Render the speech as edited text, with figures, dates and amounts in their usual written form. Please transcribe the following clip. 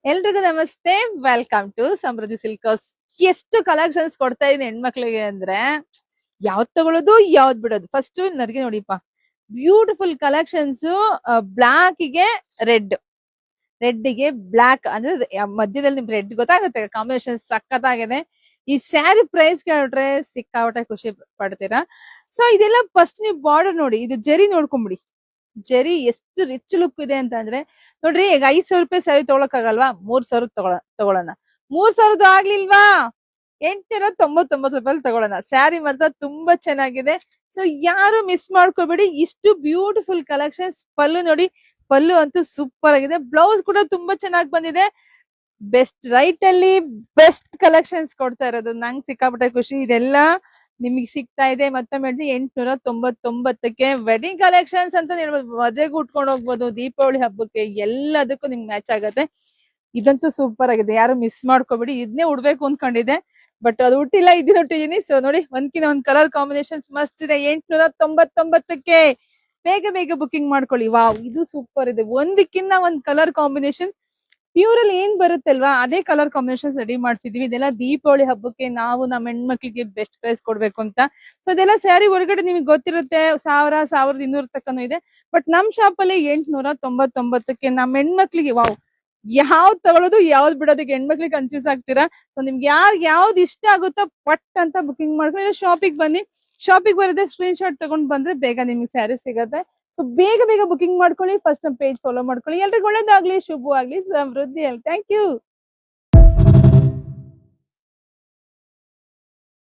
ಎಲ್ರಿಗೂ ನಮಸ್ತೆ. Welcome to ಸಮೃದ್ಧಿ ಸಿಲ್ಕರ್ಸ್. ಎಷ್ಟು ಕಲೆಕ್ಷನ್ಸ್ ಕೊಡ್ತಾ ಇದೀನಿ ಹೆಣ್ಮಕ್ಳಿಗೆ ಅಂದ್ರೆ ಯಾವ್ದ್ ತಗೊಳ್ಳೋದು ಯಾವ್ದ್ ಬಿಡೋದು. ಫಸ್ಟ್ ನನಗೆ ನೋಡಿಪ್ಪ, ಬ್ಯೂಟಿಫುಲ್ ಕಲೆಕ್ಷನ್ಸ್. ಬ್ಲಾಕ್ ಗೆ ರೆಡ್, ರೆಡ್ ಗೆ ಬ್ಲಾಕ್ ಅಂದ್ರೆ ಮಧ್ಯದಲ್ಲಿ ನಿಮ್ಗೆ ರೆಡ್ ಗೊತ್ತಾಗುತ್ತೆ, ಕಾಂಬಿನೇಷನ್ ಸಖತ್ತಾಗಿದೆ. ಈ ಸ್ಯಾರಿ ಪ್ರೈಸ್ ಕೇಳ್ರೆ ಸಿಕ್ಕಾಪಟ್ಟೆ ಖುಷಿ ಪಡ್ತೀರಾ. ಸೊ ಇದೆಲ್ಲ ಫಸ್ಟ್ ನೀವು ಬಾರ್ಡರ್ ನೋಡಿ, ಇದು ಜರಿ ನೋಡ್ಕೊಂಬಿಡಿ. ಜರಿ ಎಷ್ಟು ರಿಚ್ ಲುಕ್ ಇದೆ ಅಂತ ಅಂದ್ರೆ ನೋಡ್ರಿ, ಈಗ 5,000 ರೂಪಾಯಿ ಸ್ಯಾರಿ ತಗೊಳಕ್ ಆಗಲ್ವಾ, 3,000 ತಗೊಳ್ಳೋಣ. 3,000 ಆಗ್ಲಿಲ್ವಾ, 899 ರೂಪಾಯಿ ತಗೊಳ್ಳೋಣ. ಸ್ಯಾರಿ ಮಾತ್ರ ತುಂಬಾ ಚೆನ್ನಾಗಿದೆ. ಸೊ ಯಾರು ಮಿಸ್ ಮಾಡ್ಕೋಬೇಡಿ, ಇಷ್ಟು ಬ್ಯೂಟಿಫುಲ್ ಕಲೆಕ್ಷನ್ಸ್. ಪಲ್ಲು ನೋಡಿ, ಪಲ್ಲು ಅಂತೂ ಸೂಪರ್ ಆಗಿದೆ. ಬ್ಲೌಸ್ ಕೂಡ ತುಂಬಾ ಚೆನ್ನಾಗಿ ಬಂದಿದೆ. ಬೆಸ್ಟ್ ರೈಟ್ ಅಲ್ಲಿ ಬೆಸ್ಟ್ ಕಲೆಕ್ಷನ್ಸ್ ಕೊಡ್ತಾ ಇರೋದು, ನಂಗೆ ಸಿಕ್ಕಾಪಟ್ಟೆ ಖುಷಿ. ಇದೆಲ್ಲ ನಿಮಗೆ ಸಿಗ್ತಾ ಇದೆ ಮತ್ತೊಮ್ಮೆ 899ಕ್ಕೆ. ವೆಡ್ಡಿಂಗ್ ಕಲೆಕ್ಷನ್ಸ್ ಅಂತ ಹೇಳ್ಬೋದು, ಮದುವೆಗೆ ಉಟ್ಕೊಂಡು ಹೋಗ್ಬೋದು, ದೀಪಾವಳಿ ಹಬ್ಬಕ್ಕೆ ಎಲ್ಲದಕ್ಕೂ ನಿಮ್ಗೆ ಮ್ಯಾಚ್ ಆಗತ್ತೆ. ಇದಂತೂ ಸೂಪರ್ ಆಗಿದೆ, ಯಾರು ಮಿಸ್ ಮಾಡ್ಕೋಬೇಡಿ. ಇದನ್ನೇ ಉಡ್ಬೇಕು ಅನ್ಕೊಂಡಿದೆ, ಬಟ್ ಅದು ಉಟ್ಟಿಲ್ಲ, ಇದನ್ನ ಉಟ್ಟಿದೀನಿ. ಸೊ ನೋಡಿ, ಒಂದ್ಕಿನ ಒಂದ್ ಕಲರ್ ಕಾಂಬಿನೇಷನ್ಸ್ ಮಸ್ತ್ ಇದೆ. 899ಕ್ಕೆ ಬೇಗ ಬೇಗ ಬುಕಿಂಗ್ ಮಾಡ್ಕೊಳ್ಳಿ. ವಾವ್, ಇದು ಸೂಪರ್ ಇದೆ. ಒಂದಕ್ಕಿನ್ನ ಒಂದ್ ಕಲರ್ ಕಾಂಬಿನೇಷನ್ ಪ್ಯೂರ್ ಅಲ್ಲಿ ಏನ್ ಬರುತ್ತಲ್ವಾ, ಅದೇ ಕಲರ್ ಕಾಂಬಿನೇಷನ್ ರೆಡಿ ಮಾಡ್ಸಿದೀವಿ. ಇದೆಲ್ಲ ದೀಪಾವಳಿ ಹಬ್ಬಕ್ಕೆ ನಾವು ನಮ್ಮ ಹೆಣ್ಮಕ್ಳಿಗೆ ಬೆಸ್ಟ್ ಪ್ರೈಸ್ ಕೊಡ್ಬೇಕು ಅಂತ. ಸೊ ಇದೆಲ್ಲ ಸ್ಯಾರಿ ಹೊರಗಡೆ ನಿಮಗೆ ಗೊತ್ತಿರುತ್ತೆ, 1,000-1,200 ತಕ್ಕನೂ ಇದೆ. ಬಟ್ ನಮ್ ಶಾಪ್ ಅಲ್ಲಿ 899ಕ್ಕೆ ನಮ್ಮ ಹೆಣ್ಮಕ್ಳಿಗೆ. ವಾವ್, ಯಾವ್ದ್ ತಗೊಳ್ಳೋದು ಯಾವ್ದ್ ಬಿಡೋದಕ್ಕೆ ಹೆಣ್ಮಕ್ಳಿಗೆ ಕನ್ಫ್ಯೂಸ್ ಆಗ್ತೀರಾ. ಸೊ ನಿಮ್ಗೆ ಯಾವ್ದು ಇಷ್ಟ ಆಗುತ್ತೋ ಪಟ್ ಅಂತ ಬುಕಿಂಗ್ ಮಾಡ್ಕೊಂಡು ಶಾಪಿಗೆ ಬನ್ನಿ. ಶಾಪಿಗೆ ಬರದೆ ಸ್ಕ್ರೀನ್ ಶಾಟ್ ತಗೊಂಡ್ ಬಂದ್ರೆ ಬೇಗ ನಿಮ್ಗೆ ಸ್ಯಾರಿ ಸಿಗತ್ತೆ. ಸೊ ಬೇಗ ಬೇಗ ಬುಕಿಂಗ್ ಮಾಡ್ಕೊಳ್ಳಿ. ಫಸ್ಟ್ ನಮ್ಮ ಪೇಜ್ ಫಾಲೋ ಮಾಡ್ಕೊಳ್ಳಿ. ಎಲ್ರಿಗೂ ಒಳ್ಳೇದಾಗ್ಲಿ, ಶುಭವಾಗ್ಲಿ, ಸಮೃದ್ಧಿ. Thank you.